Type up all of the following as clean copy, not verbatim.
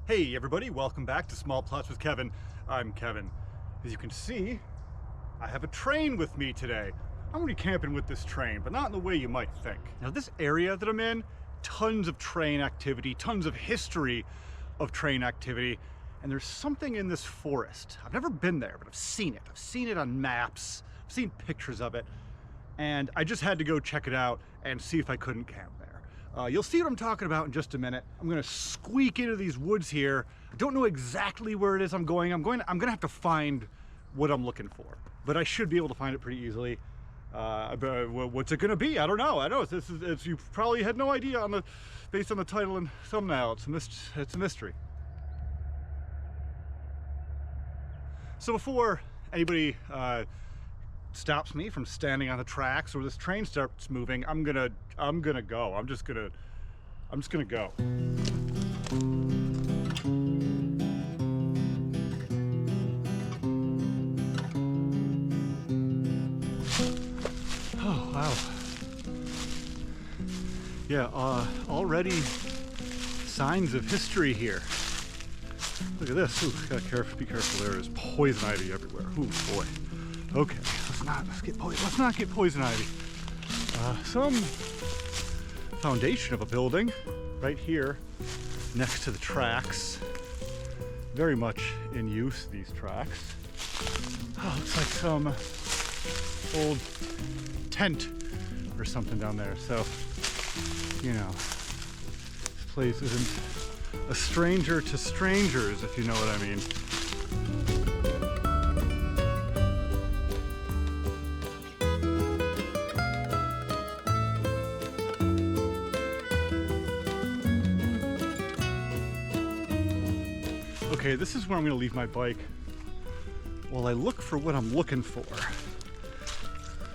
Hey everybody, welcome back to Small Plots with Kevin. I'm Kevin. As you can see, I have a train with me today. I'm gonna be camping with this train, but not in the way you might think. Now this area that I'm in, tons of train activity, tons of history of train activity, and there's something in this forest. I've never been there, but I've seen it. I've seen it on maps, I've seen pictures of it, and I just had to go check it out and see if I couldn't camp there. You'll see what I'm talking about in just a minute. I'm gonna squeak into these woods here. I don't know exactly where it is I'm going. I'm gonna have to find what I'm looking for, but I should be able to find it pretty easily. What's it gonna be? I don't know. You probably had no idea based on the title and thumbnail. It's a mystery. So before anybody stops me from standing on the tracks or this train starts moving, I'm gonna go. I'm just gonna go. Oh wow. Yeah, already signs of history here. Look at this. Ooh, be careful, there is poison ivy everywhere. Ooh boy. Okay, let's not get poison ivy. Some foundation of a building right here next to the tracks. Very much in use, these tracks. Oh, looks like some old tent or something down there. So, you know, this place isn't a stranger to strangers, if you know what I mean. Okay, this is where I'm gonna leave my bike while I look for what I'm looking for.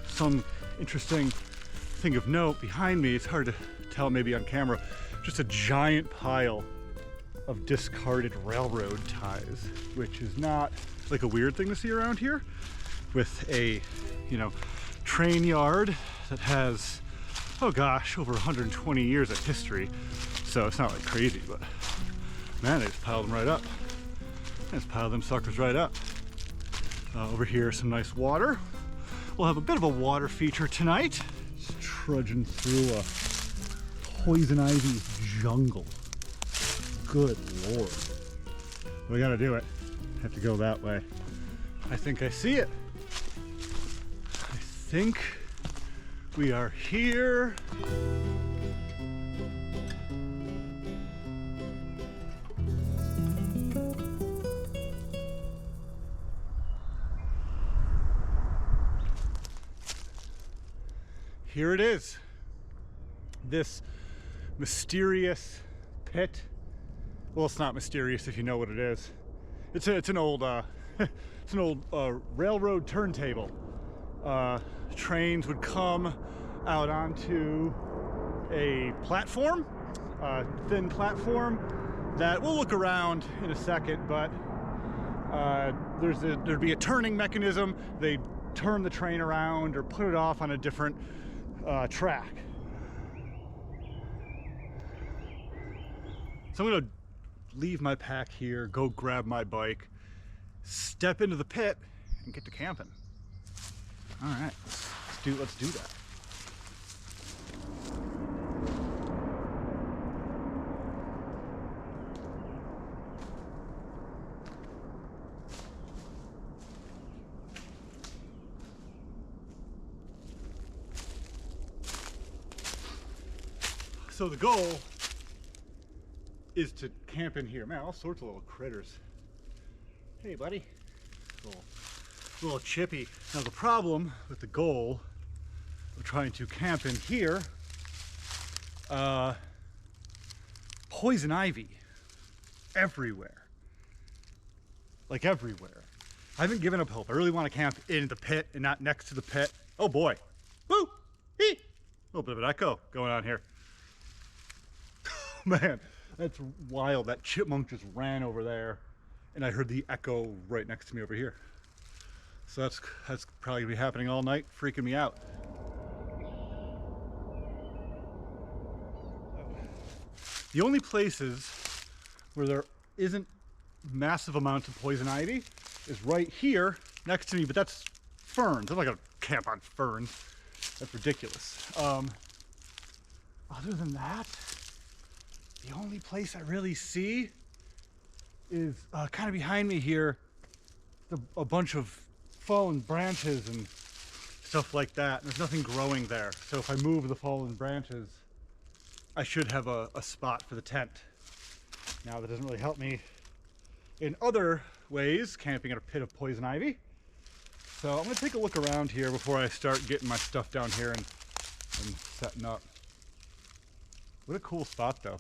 Some interesting thing of note behind me, it's hard to tell maybe on camera, just a giant pile of discarded railroad ties, which is not like a weird thing to see around here, with a, train yard that has, oh gosh, over 120 years of history. So it's not like crazy, but man, they just piled them right up. Let's pile them suckers right up. Over here, some nice water. We'll have a bit of a water feature tonight. Just trudging through a poison ivy jungle. Good Lord. We gotta do it. Have to go that way. I think I see it. I think we are here. Here it is, this mysterious pit. Well, it's not mysterious if you know what it is. It's an old railroad turntable. Trains would come out onto a platform, thin platform that we'll look around in a second. But there'd be a turning mechanism. They'd turn the train around or put it off on a different track. So I'm gonna leave my pack here, go grab my bike, step into the pit, and get to camping. All right, let's do that. So the goal is to camp in here. Man, all sorts of little critters. Hey, buddy. Little chippy. Now the problem with the goal of trying to camp in here, poison ivy everywhere. Like everywhere. I haven't given up hope. I really want to camp in the pit and not next to the pit. Oh boy. Woo! Hee! A little bit of an echo going on here. Man, that's wild. That chipmunk just ran over there and I heard the echo right next to me over here. So that's probably gonna be happening all night, freaking me out. The only places where there isn't massive amounts of poison ivy is right here next to me, but that's ferns. I'm not gonna camp on ferns. That's ridiculous. Other than that, the only place I really see is kind of behind me here, a bunch of fallen branches and stuff like that. There's nothing growing there. So if I move the fallen branches, I should have a spot for the tent. Now that doesn't really help me in other ways, camping at a pit of poison ivy. So I'm gonna take a look around here before I start getting my stuff down here and setting up. What a cool spot though.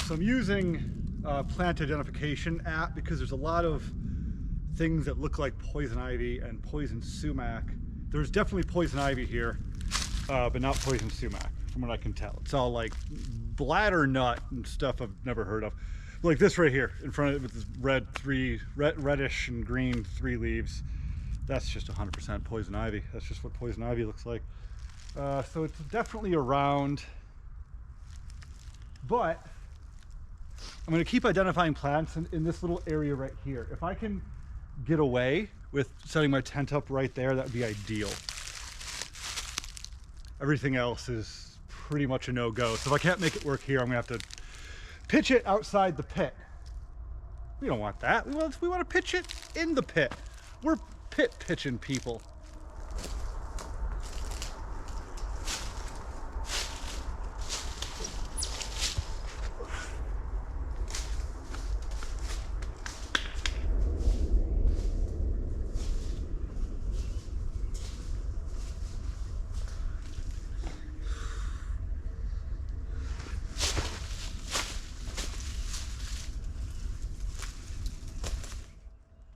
So I'm using a plant identification app because there's a lot of things that look like poison ivy and poison sumac. There's definitely poison ivy here, but not poison sumac from what I can tell. It's all like bladder nut and stuff I've never heard of. Like this right here in front of it with this reddish and green 3 leaves. That's just 100% poison ivy. That's just what poison ivy looks like. So it's definitely around, but I'm going to keep identifying plants in this little area right here. If I can get away with setting my tent up right there, that would be ideal. Everything else is pretty much a no-go. So if I can't make it work here, I'm going to have to pitch it outside the pit. We don't want that. We want to pitch it in the pit. We're pit pitching people.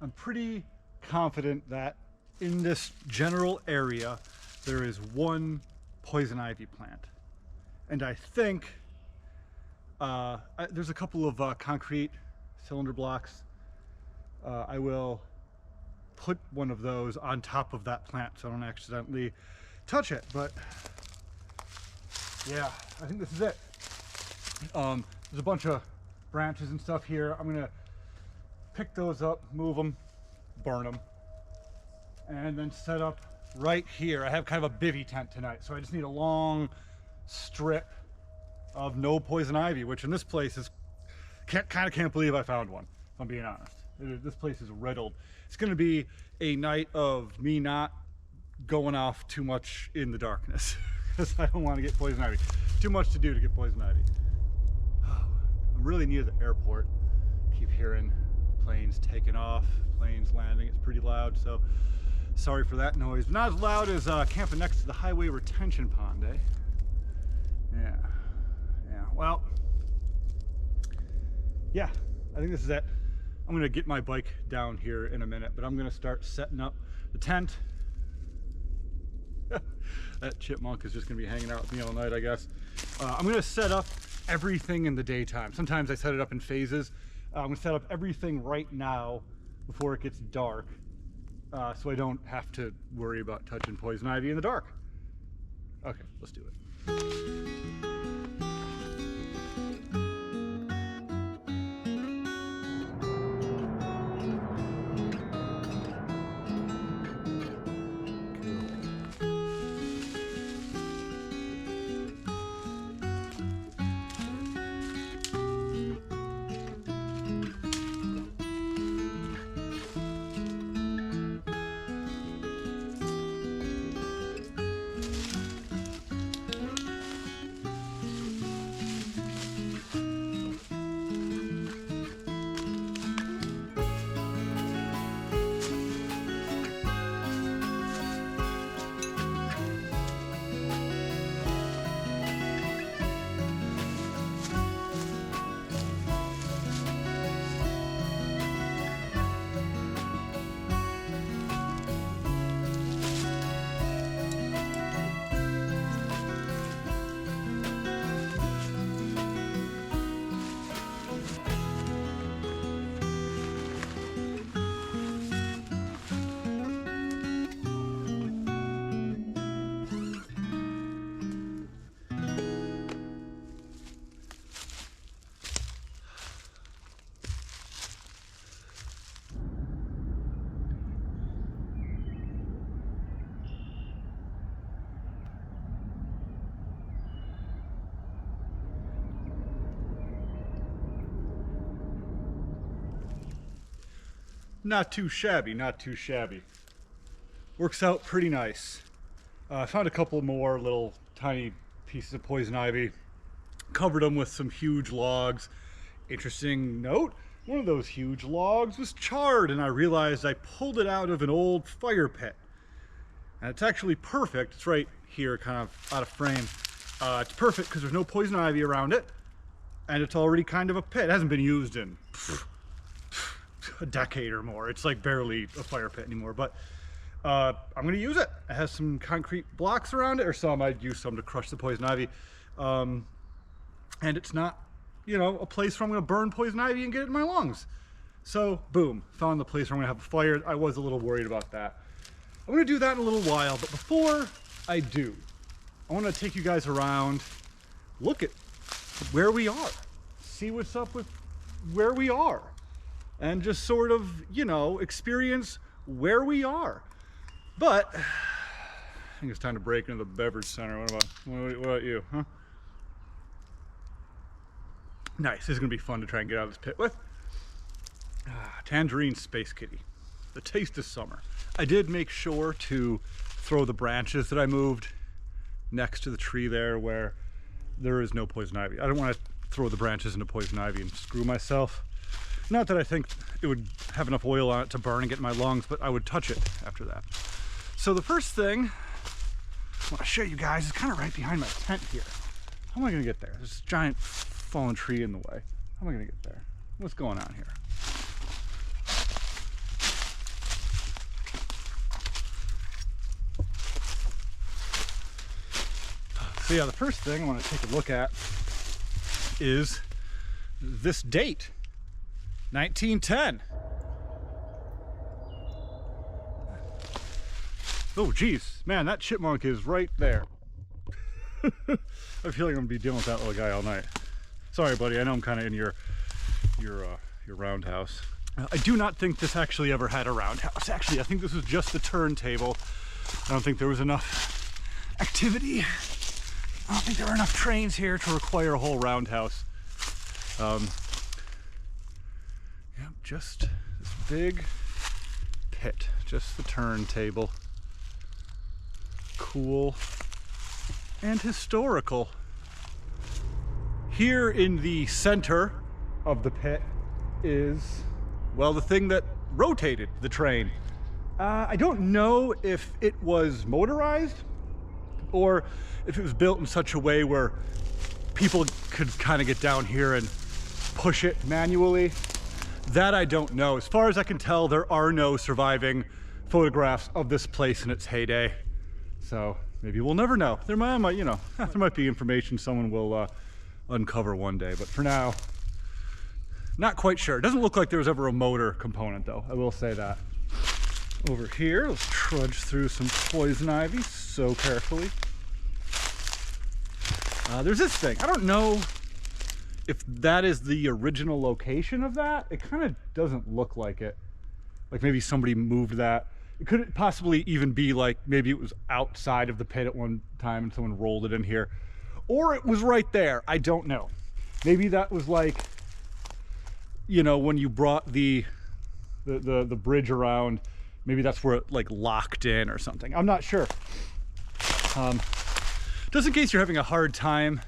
I'm pretty confident that in this general area there is one poison ivy plant, and I think there's a couple of concrete cylinder blocks. I will put one of those on top of that plant so I don't accidentally touch it, but yeah, I think this is it. There's a bunch of branches and stuff here. I'm gonna pick those up, move them, burn them, and then set up right here. I have kind of a bivvy tent tonight, so I just need a long strip of no poison ivy, which in this place is, can't believe I found one, if I'm being honest. This place is riddled. It's gonna be a night of me not going off too much in the darkness because I don't want to get poison ivy. Too much to do to get poison ivy. I'm really near the airport. Keep hearing planes taking off, planes landing. It's pretty loud, so sorry for that noise. But not as loud as camping next to the highway retention pond, eh? Yeah, well, yeah, I think this is it. I'm gonna get my bike down here in a minute, but I'm gonna start setting up the tent. That chipmunk is just gonna be hanging out with me all night, I guess. I'm gonna set up everything in the daytime. Sometimes I set it up in phases. I'm gonna set up everything right now before it gets dark, so I don't have to worry about touching poison ivy in the dark. Okay, let's do it. not too shabby, not too shabby. Works out pretty nice. I found a couple more little tiny pieces of poison ivy, covered them with some huge logs. Interesting note, one of those huge logs was charred, and I realized I pulled it out of an old fire pit. And it's actually perfect. It's right here, kind of out of frame. It's perfect because there's no poison ivy around it, and it's already kind of a pit. It hasn't been used in a decade or more. It's like barely a fire pit anymore, but I'm going to use it. It has some concrete blocks around it, or some. I'd use some to crush the poison ivy. And it's not, you know, a place where I'm going to burn poison ivy and get it in my lungs. So, boom, found the place where I'm going to have a fire. I was a little worried about that. I'm going to do that in a little while, but before I do, I want to take you guys around, look at where we are, see what's up with where we are, and just sort of, you know, experience where we are. But I think it's time to break into the beverage center. What about you, huh? Nice. This is going to be fun to try and get out of this pit with. Tangerine Space Kitty. The taste of summer. I did make sure to throw the branches that I moved next to the tree there where there is no poison ivy. I don't want to throw the branches into poison ivy and screw myself. Not that I think it would have enough oil on it to burn and get in my lungs, but I would touch it after that. So the first thing I want to show you guys is kind of right behind my tent here. How am I going to get there? There's this giant fallen tree in the way. How am I going to get there? What's going on here? So yeah, the first thing I want to take a look at is this date, 1910. Oh geez, man, that chipmunk is right there. I feel like I'm gonna be dealing with that little guy all night. Sorry, buddy, I know I'm kind of in your roundhouse. I do not think this actually ever had a roundhouse. Actually, I think this was just the turntable. I don't think there was enough activity. I don't think there are enough trains here to require a whole roundhouse. Yep, just this big pit, just the turntable. Cool and historical. Here in the center of the pit is, well, the thing that rotated the train. I don't know if it was motorized or if it was built in such a way where people could kind of get down here and push it manually. That I don't know. As far as I can tell, there are no surviving photographs of this place in its heyday. So maybe we'll never know. There might, you know, there might be information someone will uncover one day. But for now, not quite sure. It doesn't look like there was ever a motor component, though. I will say that. Over here, let's trudge through some poison ivy so carefully. There's this thing. I don't know if that is the original location of that. It kind of doesn't look like it. Like maybe somebody moved that. It could possibly even be like maybe it was outside of the pit at one time and someone rolled it in here. Or it was right there. I don't know. Maybe that was like, you know, when you brought the bridge around, maybe that's where it like locked in or something. I'm not sure. Just in case you're having a hard time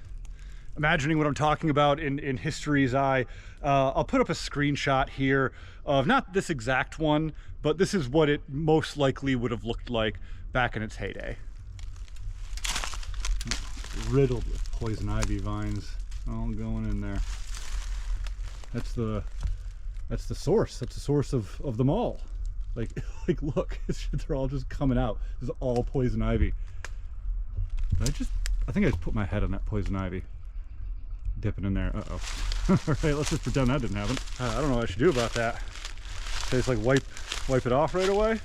imagining what I'm talking about in history's eye, I'll put up a screenshot here of not this exact one, but this is what it most likely would have looked like back in its heyday. Riddled with poison ivy vines all going in there. That's the source. That's the source of them all. Like look, they're all just coming out. This is all poison ivy. I think I just put my head on that poison ivy. Dipping in there. Uh-oh. All right, let's just pretend that didn't happen. I don't know what I should do about that. Should I just like wipe it off right away?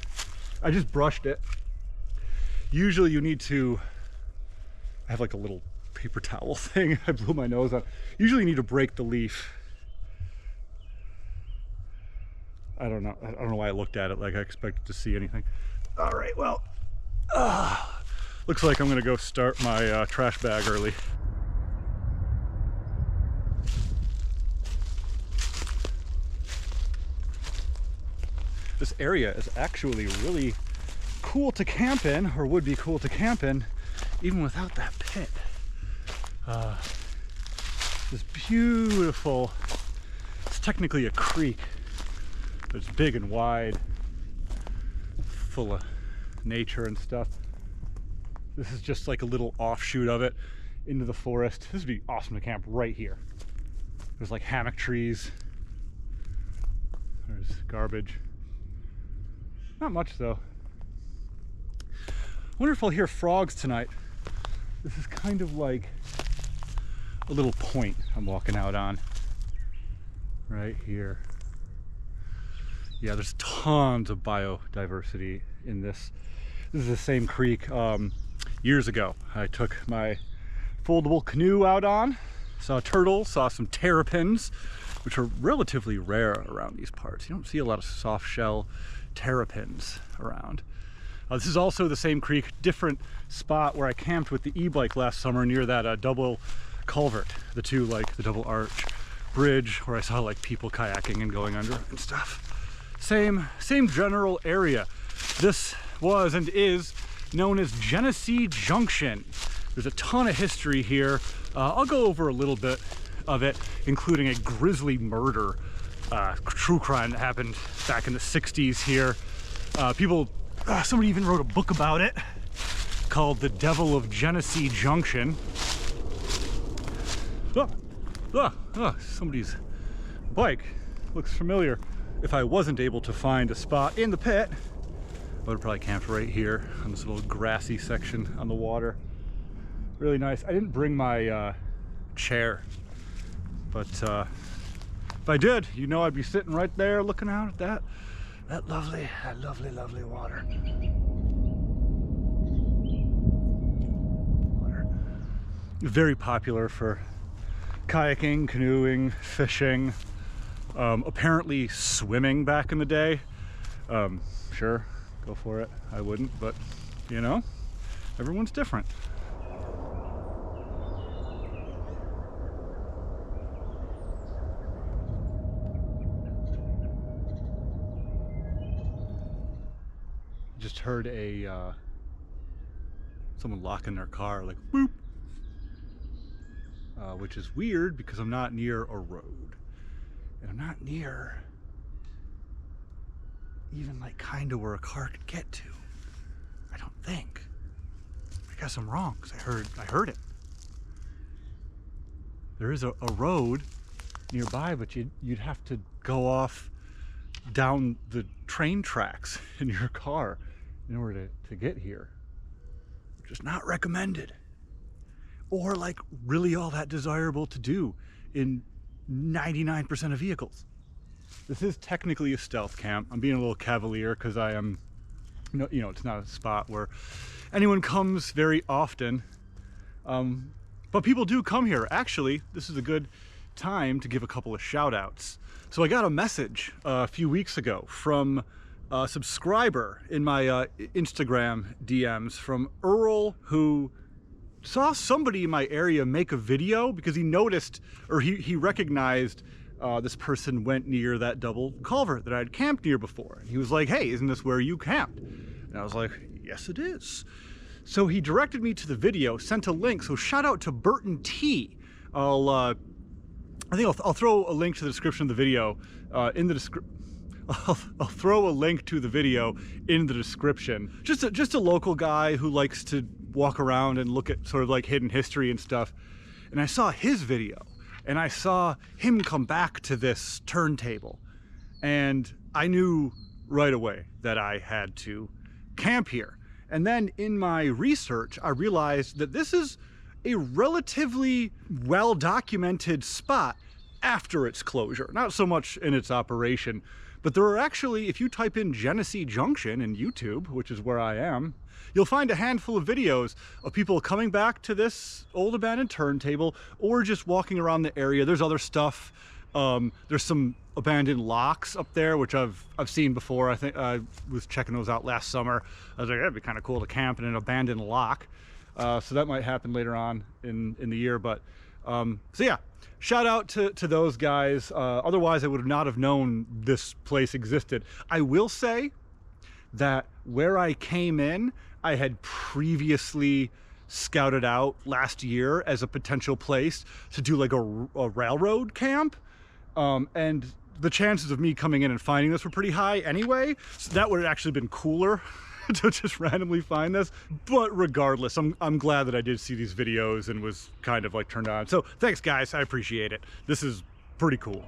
I just brushed it. Usually you need to, I have like a little paper towel thing I blew my nose on. Usually you need to break the leaf. I don't know why I looked at it like I expected to see anything. All right, well, looks like I'm gonna go start my trash bag early. this area is actually really cool to camp in, or would be cool to camp in, even without that pit. This beautiful, it's technically a creek, but it's big and wide, full of nature and stuff. This is just like a little offshoot of it into the forest. This would be awesome to camp right here. There's like hammock trees. There's garbage. Not much though. Wonder if I'll hear frogs tonight. This is kind of like a little point I'm walking out on right here. Yeah, there's tons of biodiversity in this. This is the same creek. Years ago, I took my foldable canoe out on, saw turtles, saw some terrapins, which are relatively rare around these parts. You don't see a lot of soft shell terrapins around. This is also the same creek, different spot where I camped with the e-bike last summer near that double culvert, the double arch bridge, where I saw like people kayaking and going under and stuff. Same general area. This was and is known as Genesee Junction. There's a ton of history here. I'll go over a little bit of it, including a grisly murder, true crime that happened back in the 60s here. Somebody even wrote a book about it called The Devil of Genesee Junction. Somebody's bike looks familiar. If I wasn't able to find a spot in the pit, I would have probably camped right here on this little grassy section on the water. Really nice. I didn't bring my chair, but if I did, you know, I'd be sitting right there looking out at that lovely water. Very popular for kayaking, canoeing, fishing, apparently swimming back in the day. Sure, go for it. I wouldn't, but you know, everyone's different. Just heard someone locking their car, like boop, which is weird because I'm not near a road, and I'm not near even like kind of where a car could get to. I don't think. I guess I'm wrong because I heard it. There is a road nearby, but you'd have to go off down the train tracks in your car in order to get here, which is not recommended or like really all that desirable to do in 99% of vehicles. This is technically a stealth camp. I'm being a little cavalier because I am, you know, it's not a spot where anyone comes very often, but people do come here. Actually, this is a good time to give a couple of shout outs. So I got a message a few weeks ago from a subscriber in my Instagram DMs from Earl, who saw somebody in my area make a video because he noticed, or he recognized this person went near that double culvert that I had camped near before. And he was like, hey, isn't this where you camped? And I was like, yes, it is. So he directed me to the video, sent a link. So shout out to Burton T. I think I'll throw a link to the description of the video in the description. I'll throw a link to the video in the description. Just a local guy who likes to walk around and look at sort of like hidden history and stuff. And I saw his video and I saw him come back to this turntable. And I knew right away that I had to camp here. And then in my research, I realized that this is a relatively well-documented spot after its closure. Not so much in its operation, but there are actually, if you type in Genesee Junction in YouTube, which is where I am, you'll find a handful of videos of people coming back to this old abandoned turntable or just walking around the area. There's other stuff. There's some abandoned locks up there, which I've seen before. I think I was checking those out last summer. I was like, that'd be kind of cool to camp in an abandoned lock. So that might happen later on in the year. But so yeah, shout out to those guys. Otherwise, I would not have known this place existed. I will say that where I came in, I had previously scouted out last year as a potential place to do like a railroad camp. And the chances of me coming in and finding this were pretty high anyway. So that would have actually been cooler to just randomly find this. But regardless, I'm glad that I did see these videos and was kind of like turned on. So thanks guys, I appreciate it. This is pretty cool.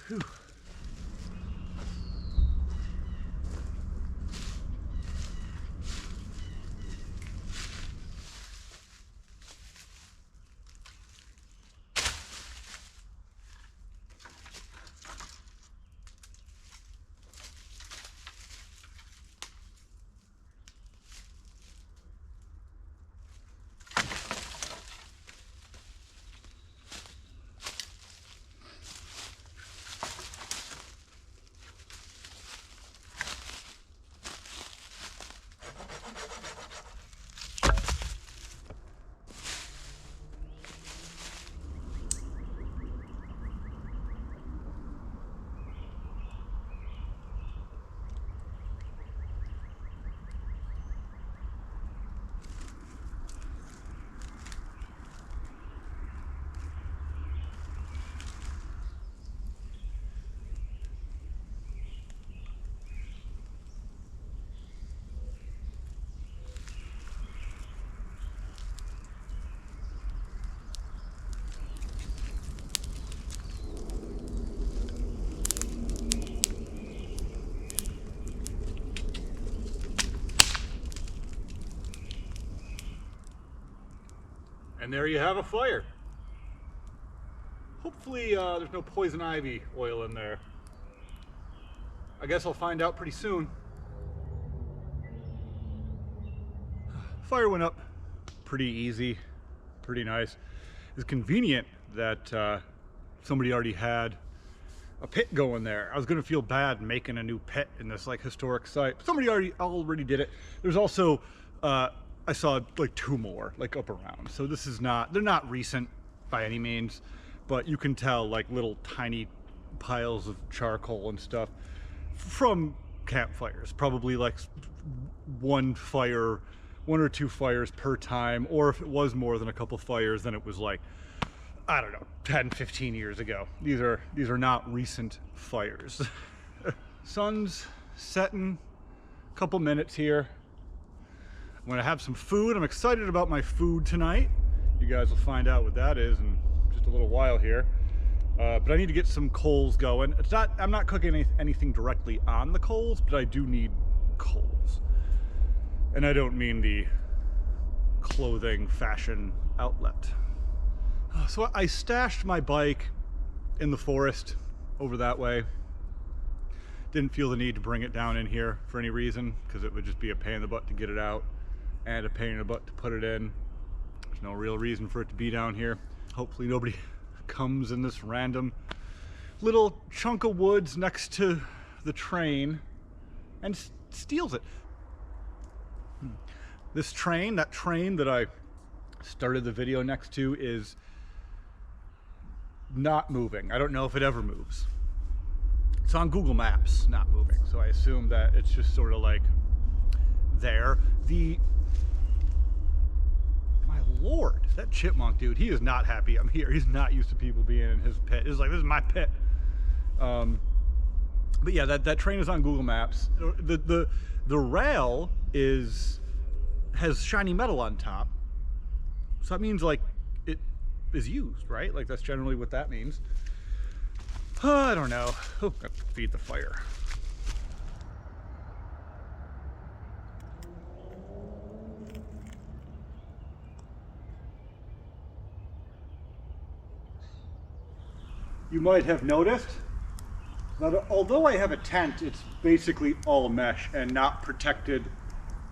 Whew. And there you have a fire. Hopefully there's no poison ivy oil in there. I guess I'll find out pretty soon. Fire went up pretty easy, pretty nice. It's convenient that somebody already had a pit going there. I was gonna feel bad making a new pit in this like historic site. Somebody already did it. There's also I saw like 2 more like up around. So this is not, they're not recent by any means, but you can tell like little tiny piles of charcoal and stuff from campfires. Probably like one or two fires per time, or if it was more than a couple fires, then it was like, I don't know, 10, 15 years ago. These are not recent fires. Sun's setting, a couple minutes here. I'm gonna have some food. I'm excited about my food tonight. You guys will find out what that is in just a little while here. But I need to get some coals going. I'm not cooking anything directly on the coals, but I do need coals. And I don't mean the clothing fashion outlet. So I stashed my bike in the forest over that way. Didn't feel the need to bring it down in here for any reason, because it would just be a pain in the butt to get it out and a pain in the butt to put it in. There's no real reason for it to be down here. Hopefully nobody comes in this random little chunk of woods next to the train and steals it. This train, that train that I started the video next to, is not moving. I don't know if it ever moves. It's on Google Maps, not moving. So I assume that it's just sort of like there. My Lord, that chipmunk dude, he is not happy I'm here. He's not used to people being in his pit. He's like, this is my pit. But yeah, that train is on Google Maps. The rail has shiny metal on top. So that means like it is used, right? Like that's generally what that means. I don't know. Oh, I have to feed the fire. You might have noticed Now, although I have a tent, it's basically all mesh and not protected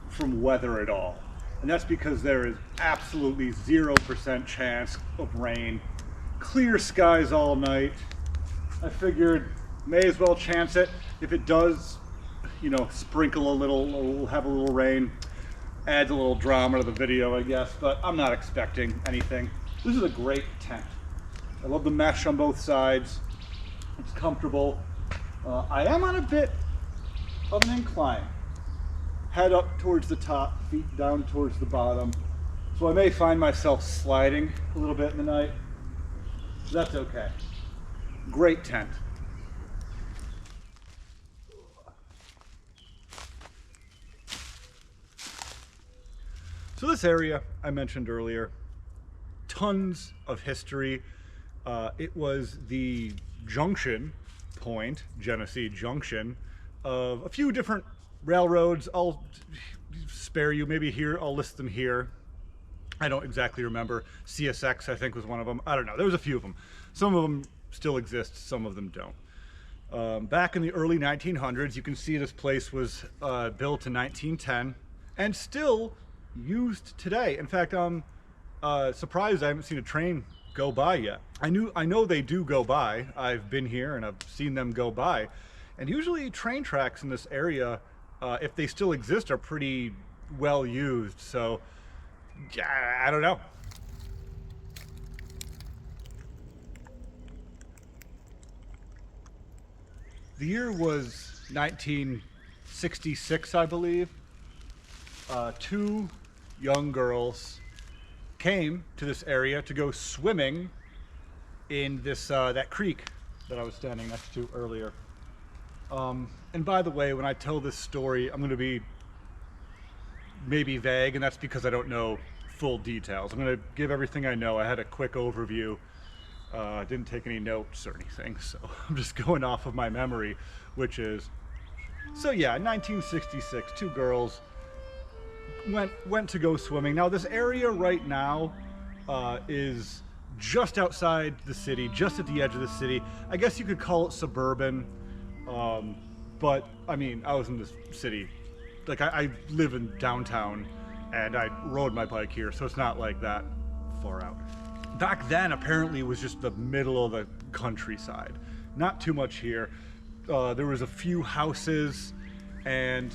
from weather at all. And that's because there is absolutely 0% chance of rain. Clear skies all night. I figured may as well chance it. If it does, you know, sprinkle a little, or have a little rain, adds a little drama to the video, I guess, but I'm not expecting anything. This is a great tent. I love the mesh on both sides. It's comfortable. I am on a bit of an incline. Head up towards the top, feet down towards the bottom. So I may find myself sliding a little bit in the night. That's okay. Great tent. So this area I mentioned earlier, tons of history. It was the junction point, Genesee Junction, of a few different railroads. I'll spare you, maybe here, I'll list them here. I don't exactly remember. CSX, I think, was one of them. I don't know, there was a few of them. Some of them still exist, some of them don't. Back in the early 1900s, you can see this place was built in 1910 and still used today. In fact, I'm surprised I haven't seen a train go by yet. I know they do go by. I've been here and I've seen them go by. And usually train tracks in this area, if they still exist, are pretty well used. So, I don't know. The year was 1966, I believe. Two young girls came to this area to go swimming in this that creek that I was standing next to earlier. And by the way, when I tell this story, I'm going to be maybe vague, and that's because I don't know full details. I'm going to give everything I know. I had a quick overview. Didn't take any notes or anything, so I'm just going off of my memory, which is, so yeah, 1966, two girls went to go swimming. Now this area right now is just outside the city, just at the edge of the city. I guess you could call it suburban, but I mean, I was in this city. Like I live in downtown and I rode my bike here, so it's not like that far out. Back then, apparently, it was just the middle of the countryside. Not too much here. There was a few houses and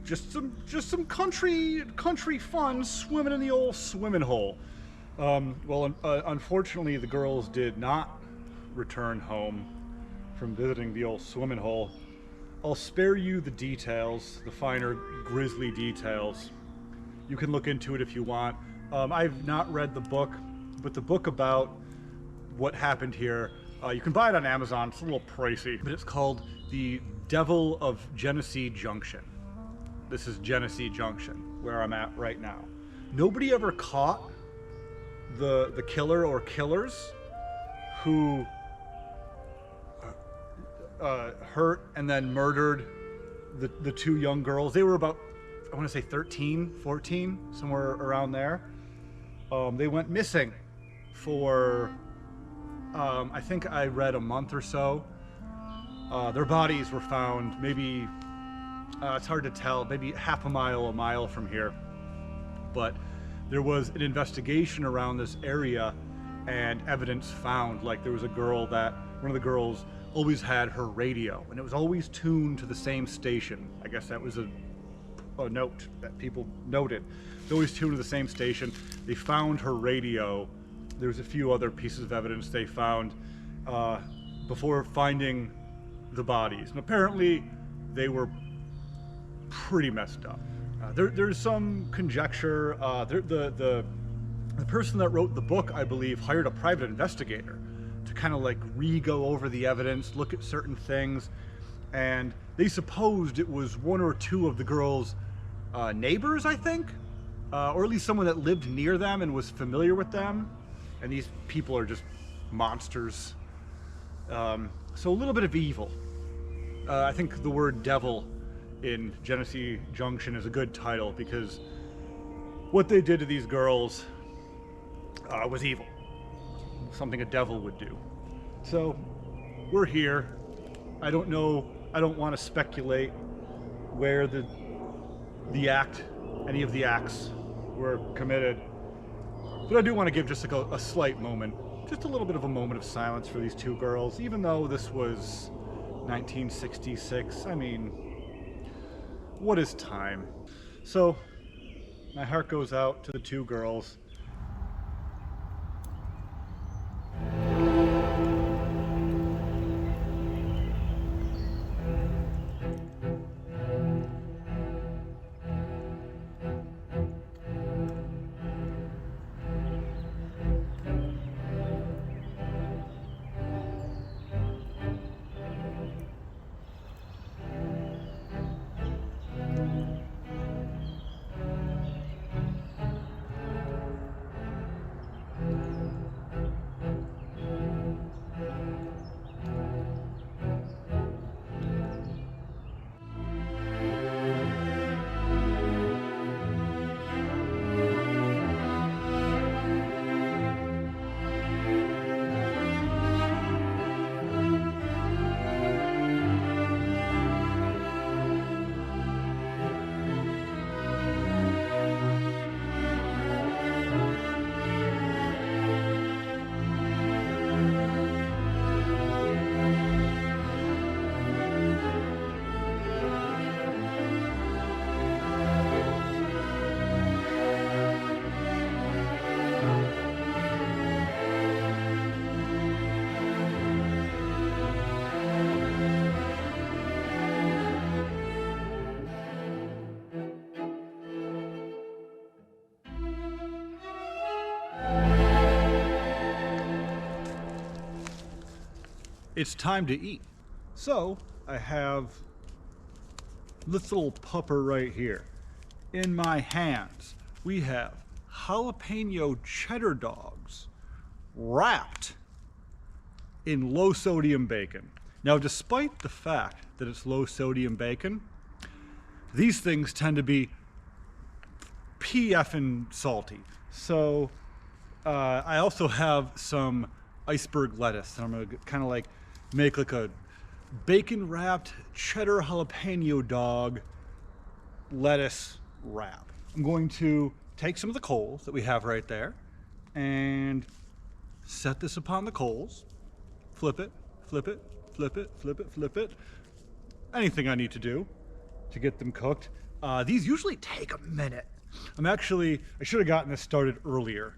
just some country fun swimming in the old swimming hole. Well, unfortunately, the girls did not return home from visiting the old swimming hole. I'll spare you the details, the finer, grisly details. You can look into it if you want. I've not read the book, but the book about what happened here, you can buy it on Amazon. It's a little pricey, but it's called The Devil of Genesee Junction. This is Genesee Junction, where I'm at right now. Nobody ever caught the killer or killers who hurt and then murdered the two young girls. They were about, I want to say 13, 14, somewhere around there. They went missing for, I think I read a month or so. Their bodies were found maybe, it's hard to tell, maybe half a mile from here. But there was an investigation around this area and evidence found, like there was a girl that, one of the girls always had her radio and it was always tuned to the same station. I guess that was a note that people noted. It's always tuned to the same station. They found her radio. There's a few other pieces of evidence they found before finding the bodies. And apparently they were pretty messed up. There's some conjecture. The person that wrote the book, I believe, hired a private investigator to kind of like re-go over the evidence, look at certain things, and they supposed it was one or two of the girls' neighbors, I think, or at least someone that lived near them and was familiar with them. And these people are just monsters. So a little bit of evil. I think the word devil in Genesee Junction is a good title because what they did to these girls was evil. Something a devil would do. So we're here. I don't know, I don't want to speculate where any of the acts were committed. But I do want to give just like a slight moment, just a little bit of a moment of silence for these two girls, even though this was 1966. I mean, what is time? So, my heart goes out to the two girls. It's time to eat. So I have this little pupper right here. In my hands, we have jalapeno cheddar dogs wrapped in low sodium bacon. Now, despite the fact that it's low sodium bacon, these things tend to be PF'ing salty. So I also have some iceberg lettuce, and I'm gonna kind of like make like a bacon wrapped cheddar jalapeno dog lettuce wrap. I'm going to take some of the coals that we have right there and set this upon the coals, flip it, flip it, flip it, flip it, flip it. Anything I need to do to get them cooked. These usually take a minute. I should have gotten this started earlier.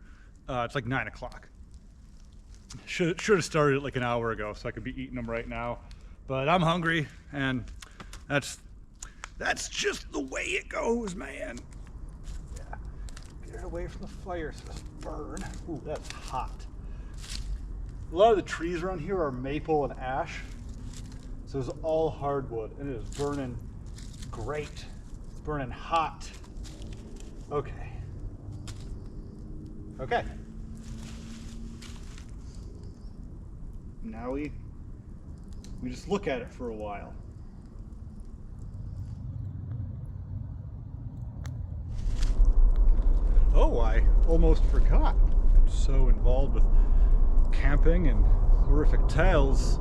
It's like 9 o'clock. Should have started like an hour ago so I could be eating them right now. But I'm hungry, and that's just the way it goes, man. Yeah. Get it away from the fire so it doesn't burn. Ooh, that's hot. A lot of the trees around here are maple and ash. So it's all hardwood, and it is burning great. It's burning hot. Okay. Okay. Now we just look at it for a while. Oh, I almost forgot. I'm so involved with camping and horrific tales.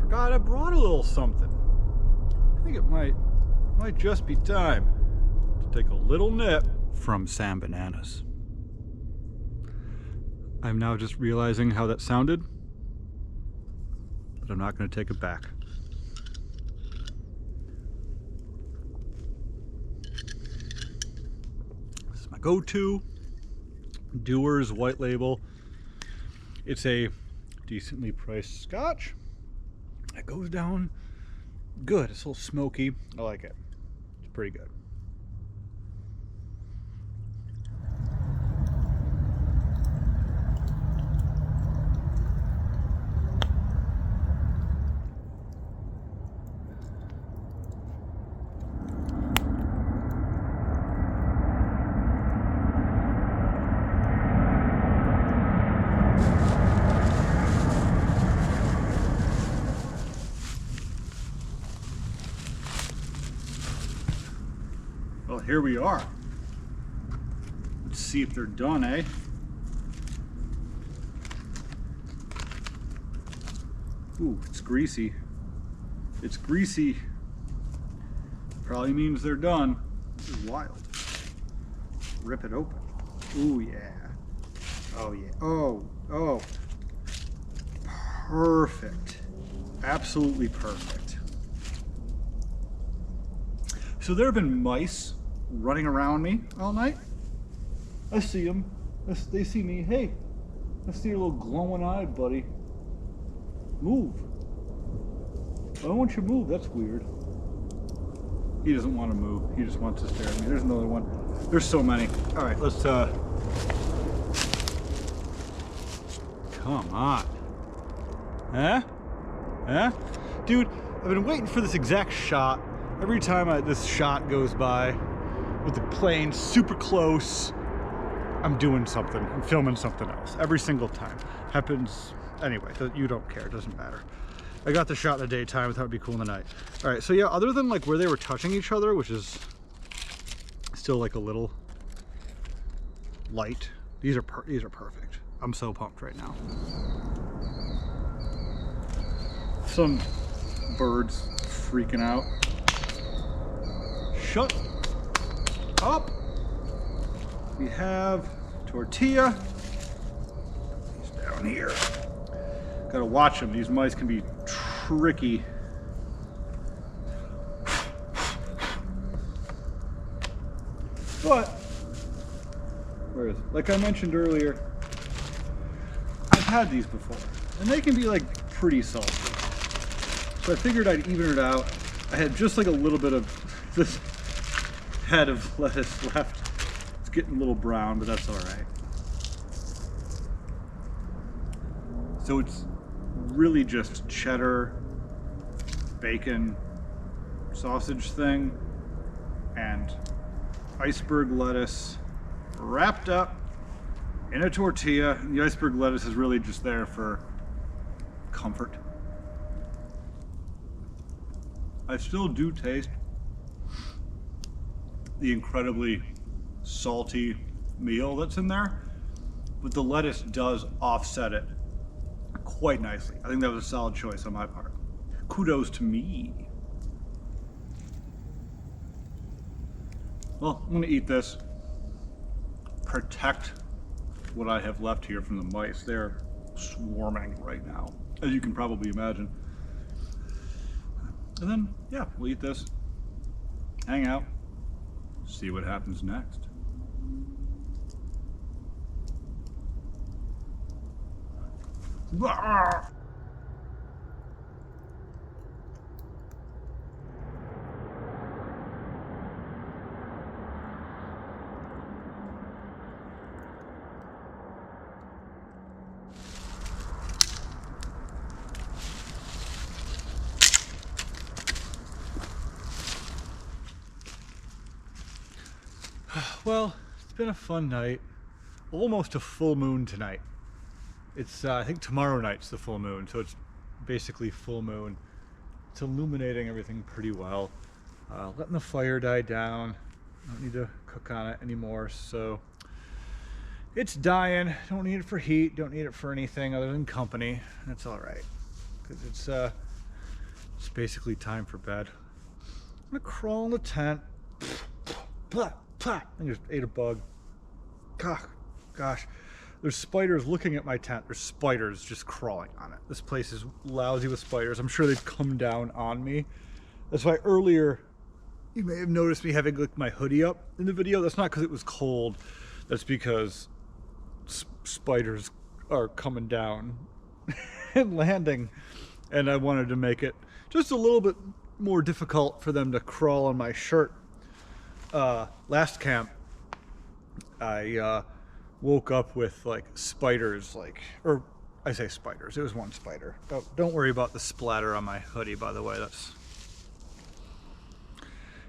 Forgot I brought a little something. I think it might just be time to take a little nip from Sam Bananas. I'm now just realizing how that sounded, but I'm not going to take it back. This is my go-to Dewar's White Label. It's a decently priced scotch. It goes down good. It's a little smoky. I like it. It's pretty good. Well, here we are. Let's see if they're done, eh? Ooh, it's greasy. It's greasy. Probably means they're done. This is wild. Rip it open. Ooh, yeah. Oh, yeah. Oh, oh. Perfect. Absolutely perfect. So there have been mice running around me all night. I see them. They see me. Hey, I see your little glowing-eyed buddy. Move. I don't want you to move. That's weird. He doesn't want to move. He just wants to stare at me. There's another one. There's so many. All right, let's come on. Huh? Huh? Dude, I've been waiting for this exact shot. Every time this shot goes by with the plane super close, I'm doing something. I'm filming something else. Every single time. Happens anyway. You don't care. It doesn't matter. I got the shot in the daytime. I thought it'd be cool in the night. All right, so yeah, other than like where they were touching each other, which is still like a little light, these are perfect. I'm so pumped right now. Some birds freaking out. Shut up. We have tortilla. He's down here. Gotta watch them. These mice can be tricky. But, where is it? Like I mentioned earlier, I've had these before, and they can be like pretty salty. So I figured I'd even it out. I had just like a little bit of this head of lettuce left. It's getting a little brown, but that's all right. So it's really just cheddar, bacon, sausage thing, and iceberg lettuce wrapped up in a tortilla. And the iceberg lettuce is really just there for comfort. I still do taste the incredibly salty meal that's in there, but the lettuce does offset it quite nicely. I think that was a solid choice on my part. Kudos to me. Well, I'm gonna eat this. Protect what I have left here from the mice. They're swarming right now, as you can probably imagine. And then, yeah, we'll eat this, hang out, see what happens next. Well, it's been a fun night. Almost a full moon tonight. It's, I think tomorrow night's the full moon, so it's basically full moon. It's illuminating everything pretty well. Letting the fire die down. Don't need to cook on it anymore, so it's dying. Don't need it for heat, don't need it for anything other than company. That's all right, because it's basically time for bed. I'm gonna crawl in the tent. I just ate a bug. Gosh, there's spiders looking at my tent. There's spiders just crawling on it. This place is lousy with spiders. I'm sure they've come down on me. That's why earlier you may have noticed me having like my hoodie up in the video. That's not because it was cold. That's because spiders are coming down and landing, and I wanted to make it just a little bit more difficult for them to crawl on my shirt. Last camp, I woke up with like spiders, or I say spiders, it was one spider. Don't worry about the splatter on my hoodie, by the way. That's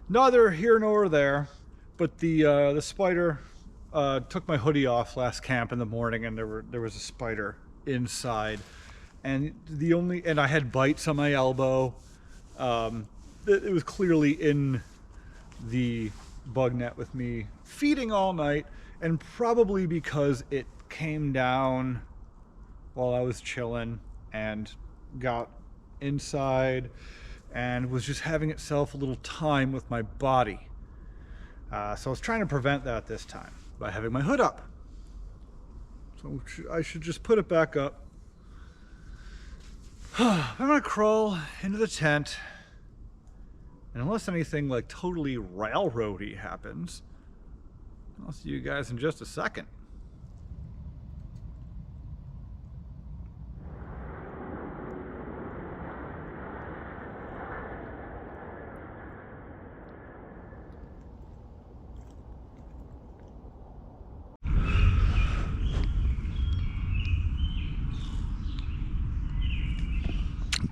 neither here nor there. But the spider took my hoodie off last camp in the morning, and there was a spider inside, and I had bites on my elbow. It was clearly in the bug net with me feeding all night, and probably because it came down while I was chilling and got inside and was just having itself a little time with my body. So I was trying to prevent that this time by having my hood up. So I should just put it back up. I'm gonna crawl into the tent, and unless anything like totally railroady happens, I'll see you guys in just a second.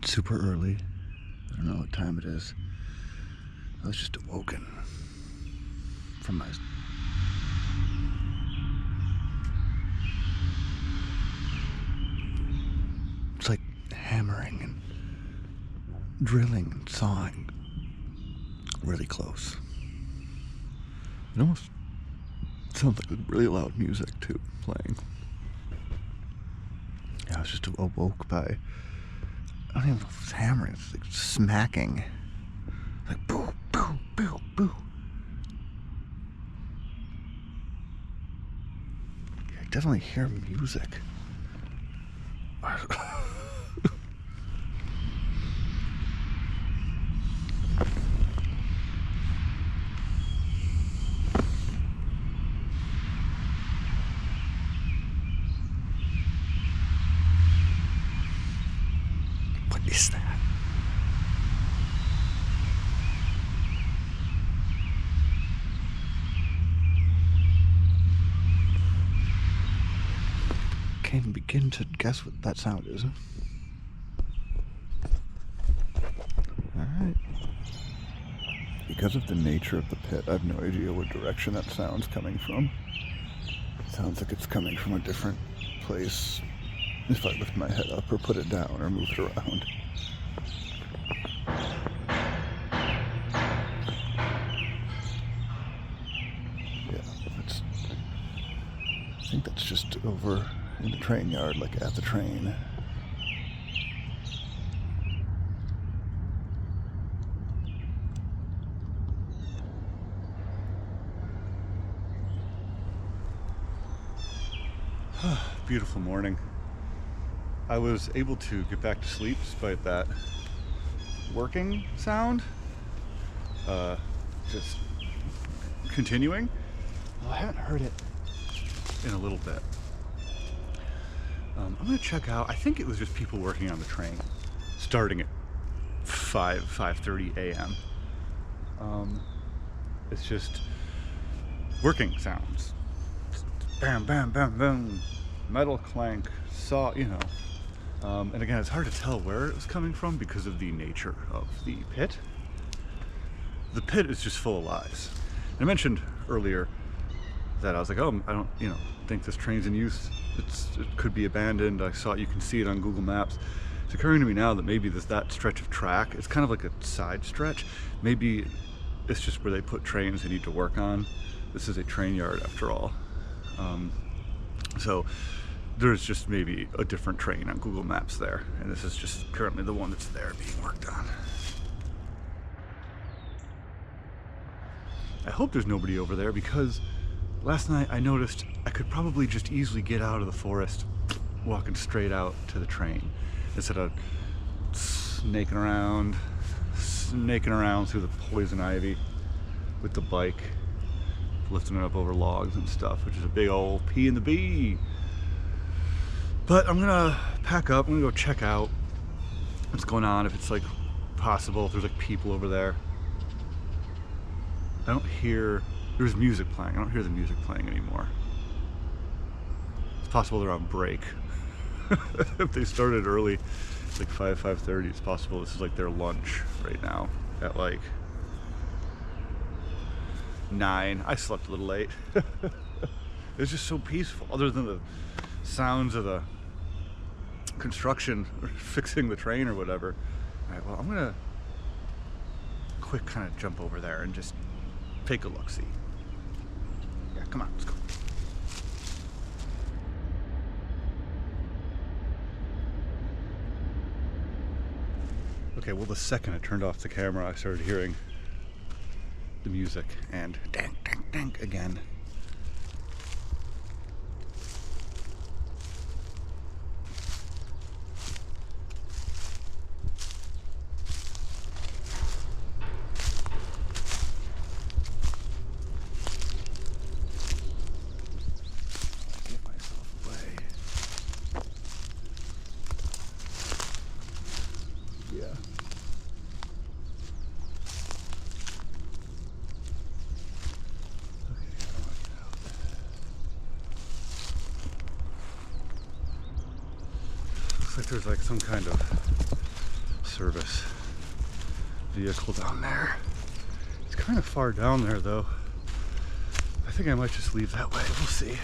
It's super early. I don't know what time it is. I was just awoken from my... It's like hammering and drilling and sawing really close. It almost sounds like really loud music too, playing. Yeah, I was just awoke by, I don't even know if it's hammering, it's like smacking. Like boo, boo, boo, boo. Yeah, I definitely hear music. What is that? Can't even begin to guess what that sound is. Alright. Because of the nature of the pit, I have no idea what direction that sound's coming from. It sounds like it's coming from a different place if I lift my head up or put it down or move it around. Yeah, I think that's just over in the train yard, like at the train. Beautiful morning. I was able to get back to sleep despite that working sound. Just continuing. Well, I haven't heard it in a little bit. I'm gonna check out, I think it was just people working on the train, starting at 5:30 a.m. It's just working sounds. Bam, bam, bam, bam. Metal clank, saw, you know. And again, it's hard to tell where it was coming from because of the nature of the pit. The pit is just full of lives. I mentioned earlier that I was like, oh, I don't, think this train's in use. It could be abandoned. You can see it on Google Maps. It's occurring to me now that maybe that stretch of track, it's kind of like a side stretch. Maybe it's just where they put trains they need to work on. This is a train yard after all. So there's just maybe a different train on Google Maps there, and this is just currently the one that's there being worked on. I hope there's nobody over there, because last night I noticed I could probably just easily get out of the forest walking straight out to the train instead of snaking around through the poison ivy with the bike, lifting it up over logs and stuff, which is a big old P in the B. But I'm gonna pack up, I'm gonna go check out what's going on, if it's like possible, if there's like people over there. I don't hear, there's music playing, I don't hear the music playing anymore. It's possible they're on break. If they started early, like 5:30, it's possible this is like their lunch right now at like 9. I slept a little late. It's just so peaceful, other than the sounds of the construction or fixing the train or whatever. All right, well, I'm gonna quick kind of jump over there and just take a look-see. Yeah, come on, let's go. Okay, well, the second I turned off the camera, I started hearing the music and dang, dang, dang again. Looks like there's like some kind of service vehicle down there. It's kind of far down there though. I think I might just leave that way. We'll see.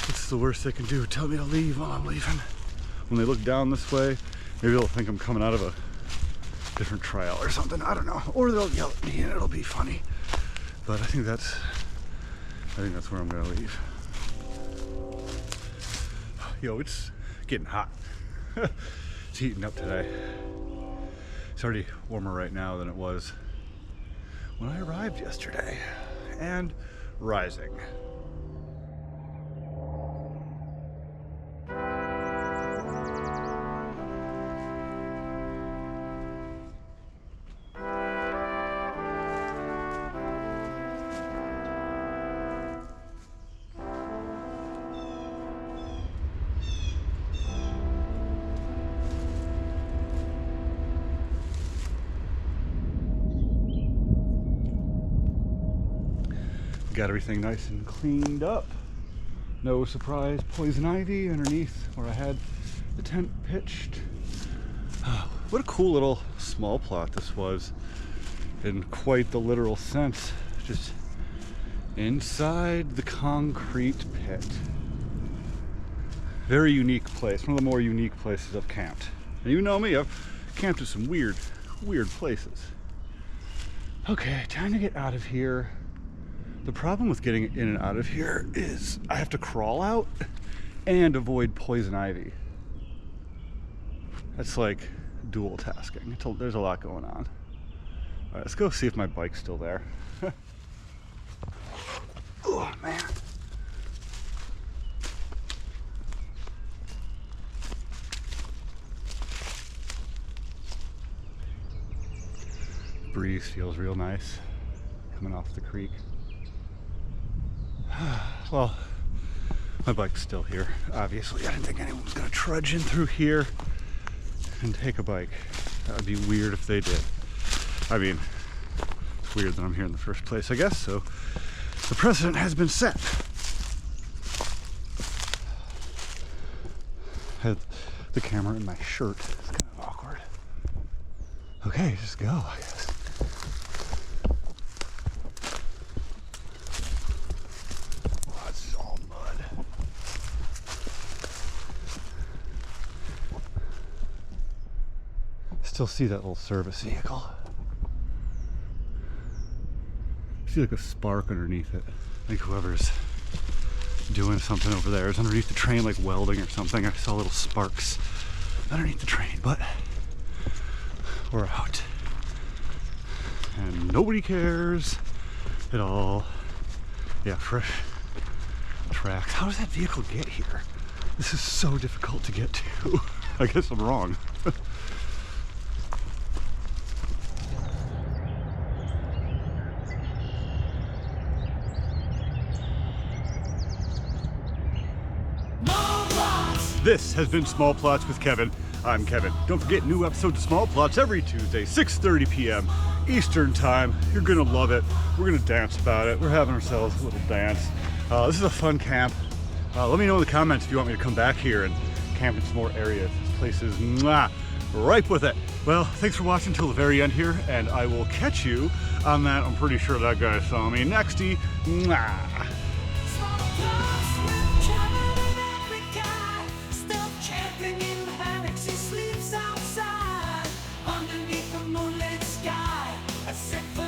What's the worst they can do? Tell me to leave while I'm leaving. When they look down this way, maybe they'll think I'm coming out of a different trail or something. I don't know. Or they'll yell at me and it'll be funny. But I think that's where I'm gonna leave. Yo, it's getting hot. It's heating up today. It's already warmer right now than it was when I arrived yesterday. And rising. Got everything nice and cleaned up. No surprise poison ivy underneath where I had the tent pitched. Oh, what a cool little small plot this was, in quite the literal sense. Just inside the concrete pit. Very unique place, one of the more unique places I've camped. And you know me, I've camped at some weird places. Okay, time to get out of here. The problem with getting in and out of here is I have to crawl out and avoid poison ivy. That's like dual tasking. There's a lot going on. All right, let's go see if my bike's still there. Oh, man. Breeze feels real nice coming off the creek. Well, my bike's still here, obviously. I didn't think anyone was going to trudge in through here and take a bike. That would be weird if they did. I mean, it's weird that I'm here in the first place, I guess, so the precedent has been set. I had the camera in my shirt. It's kind of awkward. Okay, just go, I guess. Still see that little service vehicle. I see like a spark underneath it. I think whoever's doing something over there is underneath the train, like welding or something. I saw little sparks underneath the train, but we're out. And nobody cares at all. Yeah, fresh tracks. How does that vehicle get here? This is so difficult to get to. I guess I'm wrong. This has been Small Plots with Kevin. I'm Kevin. Don't forget new episodes of Small Plots every Tuesday, 6:30 p.m. Eastern Time. You're gonna love it. We're gonna dance about it. We're having ourselves a little dance. This is a fun camp. Let me know in the comments if you want me to come back here and camp in some more areas. This place is ripe with it. Well, thanks for watching till the very end here, and I will catch you on that. I'm pretty sure that guy saw me. Nexty. Sleeps outside underneath the moonlit sky. I sit for